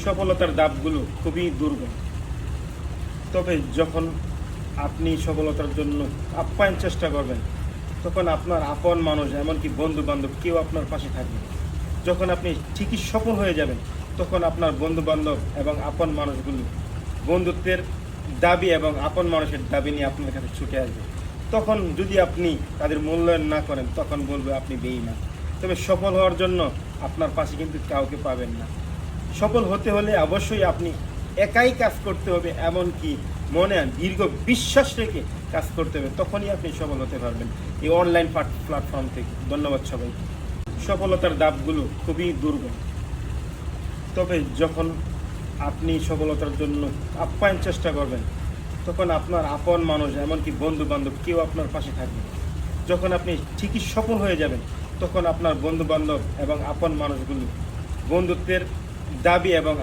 সফলতার ধাপগুলো খুবই দুর্গম। তবে যখন আপনি সফলতার জন্য আপ্যায়ন চেষ্টা করবেন, তখন আপনার আপন মানুষ, এমনকি বন্ধু বান্ধব, কেউ আপনার পাশে থাকবে। যখন আপনি ঠিকই সফল হয়ে যাবেন, তখন আপনার বন্ধু বান্ধব এবং আপন মানুষগুলো বন্ধুত্বের দাবি এবং আপন মানুষের দাবি নিয়ে আপনার কাছে ছুটে আসবে। তখন যদি আপনি তাদের মূল্যায়ন না করেন, তখন বলবে আপনি বেঈমান। তবে সফল হওয়ার জন্য আপনার পাশে কিন্তু কাউকে পাবেন না। সফল হতে হলে অবশ্যই আপনি একাই কাজ করতে হবে, এমনকি মনে দীর্ঘ বিশ্বাস রেখে কাজ করতে হবে। তখনই আপনি সফল হতে পারবেন এই অনলাইন প্ল্যাটফর্ম থেকে। ধন্যবাদ সবাই। সফলতার ধাপগুলো খুবই দুর্গম। তবে যখন আপনি সফলতার জন্য আপ্যায়ন চেষ্টা করবেন, তখন আপনার আপন মানুষ, এমনকি বন্ধু বান্ধব, কেউ আপনার পাশে থাকবে। যখন আপনি ঠিকই সফল হয়ে যাবেন, তখন আপনার বন্ধু বান্ধব এবং আপন মানুষগুলো বন্ধুত্বের দাবি এবং